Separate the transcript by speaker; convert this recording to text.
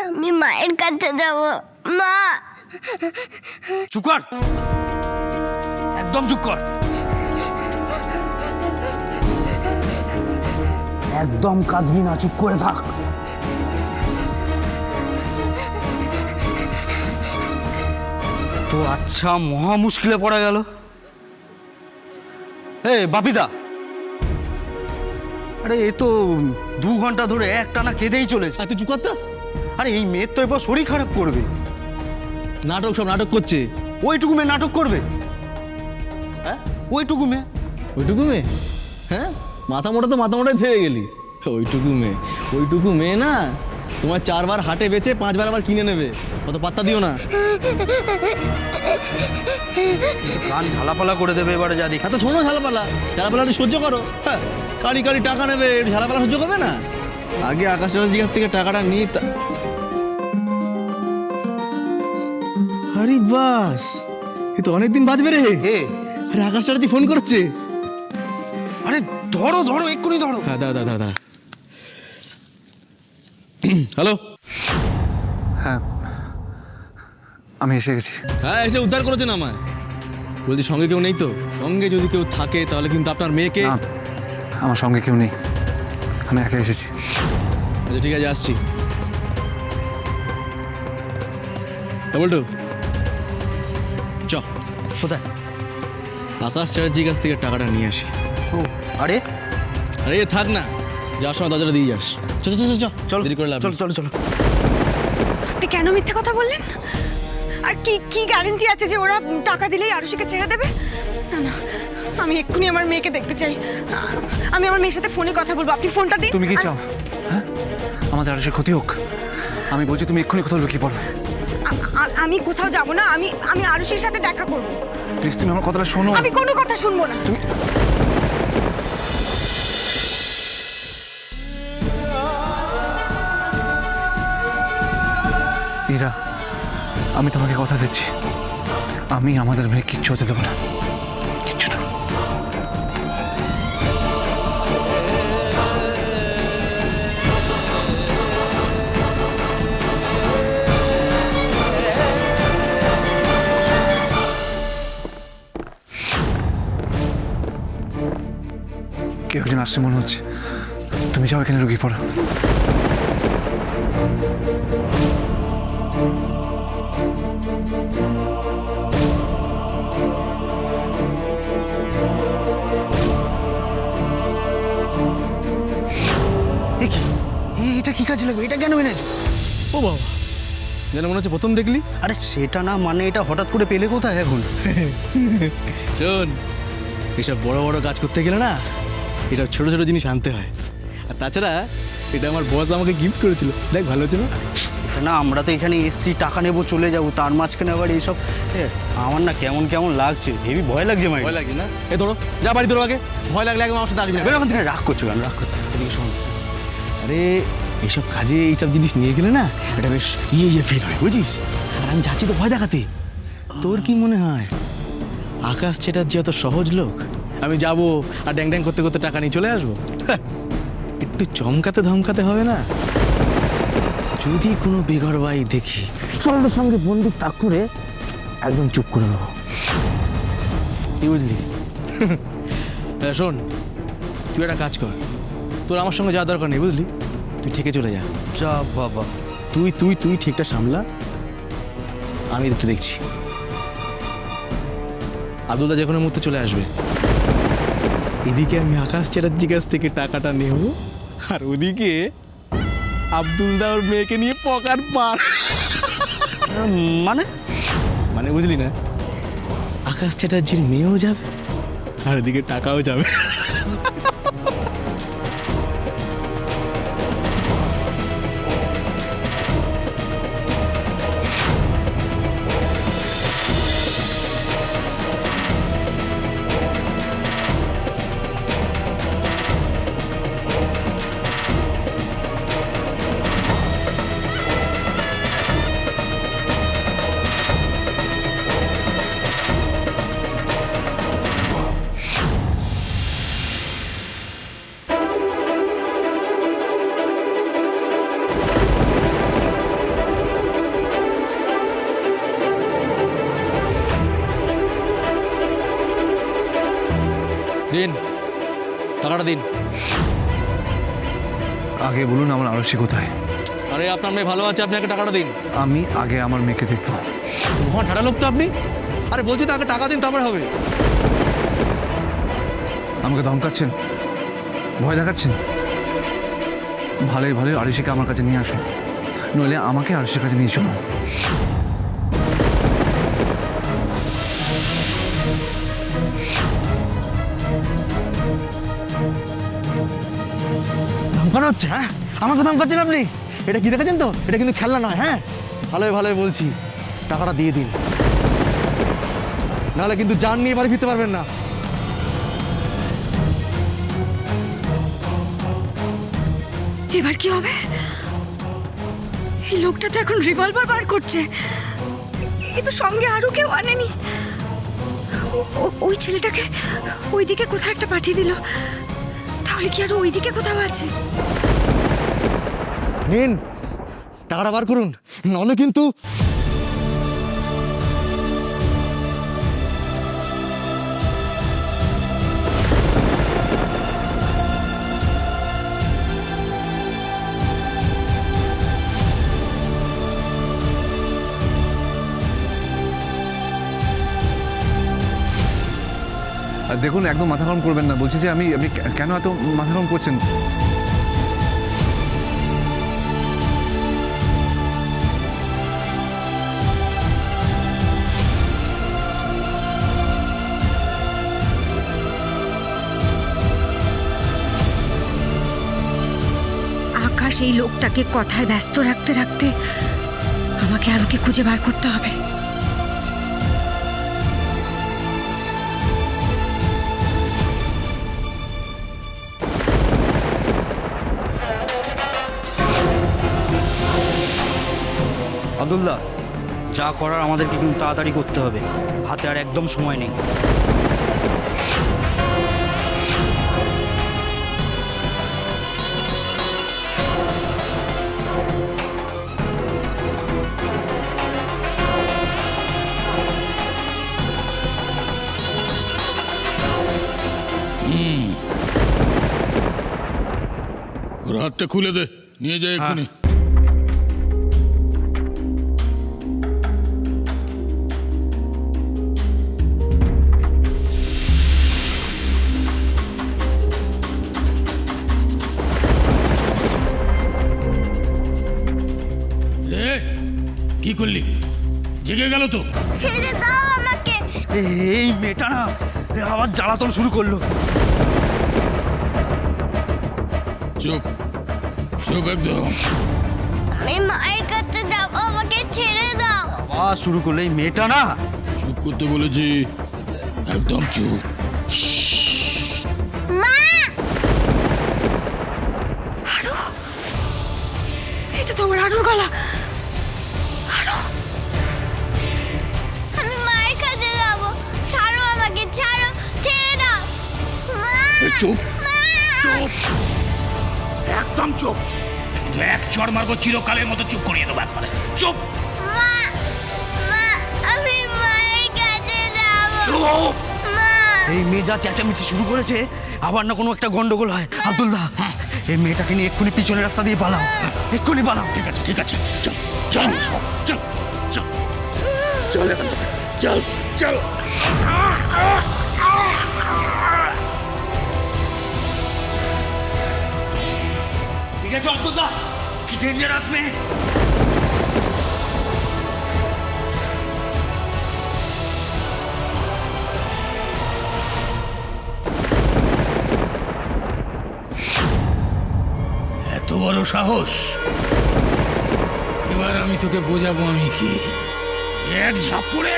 Speaker 1: আমি মায়ের কাছে যাব। মা,
Speaker 2: চুপ কর, একদম চুপ কর, একদম কাঁদবি না, চুপ করে থাক। তো আচ্ছা, মহা মুশকিলে পড়া গেল। বাপিদা, আরে এই তো 2 ঘন্টা ধরে একটানা কেঁদেই চলেছে।
Speaker 3: তুই চুপ কর তো।
Speaker 2: আরে এই মেয়ের তো এরপর শরীর খারাপ করবে।
Speaker 3: নাটক, সব নাটক করছে।
Speaker 2: ওইটুকু মেয়ে নাটক করবে? হ্যাঁ, ওইটুকু মেয়ে।
Speaker 3: ওইটুকু মেয়ে? হ্যাঁ, মাথা মোটা তো মাথা মোটাই থেকে গেলি। ওইটুকু মেয়ে না, তোমার 4 বার হাটে বেচে 5 বার আবার কিনে নেবে। অত পাত্তা দিও না।
Speaker 2: কান ঝালাপালা করে দেবে এবারে, যা দেখি।
Speaker 3: এত শোনো, ঝালাপালা সহ্য করো। হ্যাঁ, কাড়ি টাকা নেবে, ঝালাপালা সহ্য করবে না? আগে আকাশের জিজ্ঞাসা থেকে টাকাটা নিই। আরে বাস, এ তো অনেকদিন বাজবে রে। আরে আকাশ চ্যাটার্জি ফোন করছে।
Speaker 2: আরে ধরো ধরো, এক্ষুনি ধরো।
Speaker 3: হ্যাঁ, দাঁড়া। হ্যালো।
Speaker 4: হ্যাঁ, আমি এসে গেছি।
Speaker 3: হ্যাঁ, এসে উদ্ধার করেছেন আমায়। বলছি সঙ্গে কেউ নেই তো? সঙ্গে যদি কেউ থাকে তাহলে কিন্তু আপনার মেয়েকে।
Speaker 4: না, আমার সঙ্গে কেউ নেই, আমি একা এসেছি।
Speaker 3: আচ্ছা ঠিক আছে, আসছি। বলটু চ,
Speaker 2: কোথায়?
Speaker 3: আকাশ চ্যাটার্জির কাছ থেকে টাকাটা নিয়ে আসি।
Speaker 2: ও, আরে
Speaker 3: আরে থাক না, যার সময় দরজাটা দিয়ে যাস। চল, দেরি করে লাভ নেই।
Speaker 2: চলো।
Speaker 5: আপনি কেন মিথ্যে কথা বললেন? আর কি গ্যারান্টি আছে যে ওরা টাকা দিলেই আরুষিকে ছেড়ে দেবে? না, আমি এক্ষুনি আমার মেয়েকে দেখতে চাই। আমি আমার মেয়ের সাথে ফোনে কথা বলবো। আপনি ফোনটা দিন।
Speaker 4: তুমি কি চাও? হ্যাঁ, আমাদের আরো সে ক্ষতি হোক? আমি বলছি তুমি এক্ষুনি কোথাও লুকিয়ে পড়ো।
Speaker 5: আমি কোথাও যাব না। আমি আরুষির সাথে দেখা করবো।
Speaker 4: প্লিজ তুমি আমার কথাটা শোনো।
Speaker 5: আমি কোনো কথা শুনবো না।
Speaker 4: তুমি ইরা, আমি তোমাকে কথা দিচ্ছি, আমি আমাদের মেয়ে কিচ্ছু হতে দেবো না, কিচ্ছু না। কেউ একজন আসছে মনে হচ্ছে, তুমি যাও এখানে লুকিয়ে পড়ো।
Speaker 2: এটা কি কাজে লাগবে? এটা কেন এনেছো?
Speaker 3: ও বাবা, যেন মনে হচ্ছে প্রথম দেখলি।
Speaker 2: আরে সেটা না, মানে এটা হঠাৎ করে পেলে কোথায় এখন?
Speaker 3: শোন, এসব বড় বড় কাজ করতে গেলে না, এটা ছোট ছোট জিনিস আনতে হয়। আর তাছাড়া এটা আমার বস আমাকে গিফট করেছিল। দেখ, ভালো হচ্ছে না?
Speaker 2: না, আমরা তো এখানে এসছি, টাকা নেবো, চলে যাবো, তার মাঝখানে আবার এইসব। আমার না কেমন কেমন লাগছে, হেবি ভয় লাগছে।
Speaker 3: ভয় লাগে না? এ ধরো, যা বাড়ি ধরো আগে। ভয় লাগলে একদম আমার সাথে আসবি না। বেরো ওখান থেকে।
Speaker 2: রাগ করছো কেন? রাগ করতে এদিকে শোন।
Speaker 3: আরে এইসব কাজে এইসব জিনিস নিয়ে গেলে না, এটা বেশ ইয়ে ফিল হয়, বুঝিস? আর আমি যাচ্ছি তো ভয় দেখাতে। তোর কি মনে হয় আকাশ চ্যাটার্জি অত সহজ লোক? আমি যাবো আর ড্যাং ড্যাং করতে করতে টাকা নিয়ে চলে আসবো? একটু চমকাতে ধমকাতে হবে না? যদি কোনো বেগরবাই দেখি, সঙ্গে সঙ্গে বন্দুক তাক করে একদম চুপ করে নেবো। কি বুঝলি? শোন, তুই একটা কাজ কর, তোর আমার সঙ্গে যাওয়ার দরকার নেই, বুঝলি? তুই থেকে চলে যা।
Speaker 2: যা বাবা,
Speaker 3: তুই ঠিকটা সামলা, আমি একটু দেখছি। আব্দুলদা যে কোনো মুহূর্তে চলে আসবে। এদিকে আমি আকাশ চ্যাটার্জির কাছ থেকে টাকাটা নেব, আর ওদিকে আব্দুলদা ওর মেয়েকে নিয়ে পকার পার। মানে বুঝলি না? আকাশ চ্যাটার্জির মেয়েও যাবে আর ওদিকে টাকাও যাবে। টাকাটা দিন।
Speaker 4: আগে বলুন আমার আরশি কোথায়?
Speaker 3: আরে আপনার মেয়ে ভালো আছে, আপনি আগে টাকাটা দিন।
Speaker 4: আমি আগে আমার মেয়েকে দেখবো।
Speaker 3: মহা ঠাড়া লোক তো আপনি। আরে বলছি তো আগে টাকা দিন, তারপরে হবে।
Speaker 4: আমাকে ধমকাচ্ছেন, ভয় দেখাচ্ছেন? ভালোই ভালোই আরশিকে আমার কাছে নিয়ে আসুন, নইলে আমাকে আরশির কাছে নিয়ে চলুন।
Speaker 3: ধমকানো হচ্ছে? হ্যাঁ, আমাকে ধমকাচ্ছেন আপনি? এটা কি দেখেছেন তো? এটা কিন্তু খেলনা নয়। হ্যাঁ, ভালোই ভালোই বলছি, টাকাটা দিয়ে দিন, নাহলে কিন্তু জান নিয়ে বাড়ি ফিরতে পারবেন না।
Speaker 5: এবার কি হবে? এই লোকটা তো এখন রিভলভার বার করছে। এ তো সঙ্গে আরো কেউ আনেনি। ওই ছেলেটাকে ওইদিকে কোথাও একটা পাঠিয়ে দিল। তাহলে কি আরো ওইদিকে কোথাও আছে?
Speaker 3: নিন, টাকাটা বার করুন, নাহলে কিন্তু।
Speaker 4: আর দেখুন, একদম মাথা গরম করবেন না। বলছি যে আপনি কেন এত মাথা গরম করছেন?
Speaker 5: আকাশ এই লোকটাকে কথায় ব্যস্ত রাখতে রাখতে আমাকে আরোকে খুঁজে বার করতে হবে।
Speaker 2: আব্দুল্লাহ, যা করার আমাদেরকে কিন্তু তাড়াতাড়ি করতে হবে, হাতে আর একদম সময় নেই।
Speaker 6: ওর হাতটা খুলে দে, নিয়ে যায় এক্ষুনি। রে, কি করলি? জেগে গেল তো?
Speaker 1: ছেড়ে দাও আমাকে।
Speaker 2: এই মেয়েটা না আবার জ্বালাতন শুরু করলো।
Speaker 6: চুপ চুপ একদম।
Speaker 1: আমি মায়ের কাছে যাব, আমাকে ছেড়ে দাও।
Speaker 2: শুরু করলো এই মেয়েটা না।
Speaker 6: চুপ করতে বলেছি, একদম চুপ।
Speaker 1: মা,
Speaker 5: আরো, এটা তো আমার আরোর গলা। আরো,
Speaker 1: আমি মায়ের কাছে যাব। ছাড়ো আমাকে, ছাড়ো, ছেড়ে দাও। মা,
Speaker 6: চুপ
Speaker 1: মা,
Speaker 6: চুপ, একদম চুপ। কিন্তু এক চড় মারবো, চিরকালের মতো চুপ করিয়ে দেবো একবারে। চুপ
Speaker 1: মা, মা, আমি মায়ের কাছে যাব।
Speaker 6: চুপ।
Speaker 1: মা,
Speaker 2: এই মেয়ে যা চেঁচামেচি শুরু করেছে, আবার না কোনো একটা গন্ডগোল হয়। আব্দুল্লাহ, এই মেয়েটাকে নিয়ে এক্ষুনি পিছনের রাস্তা দিয়ে পালাও, এক্ষুনি পালাও।
Speaker 6: ঠিক আছে ঠিক আছে, চল চল চল চল চল এখান থেকে, চল চল।
Speaker 2: ঠিক আছে আব্দুল্লাহ, কি ডেঞ্জারাস মেয়ে।
Speaker 6: এত বড় সাহস! এবার আমি তোকে বোঝাবো আমি কি। এক ঝাপড়ে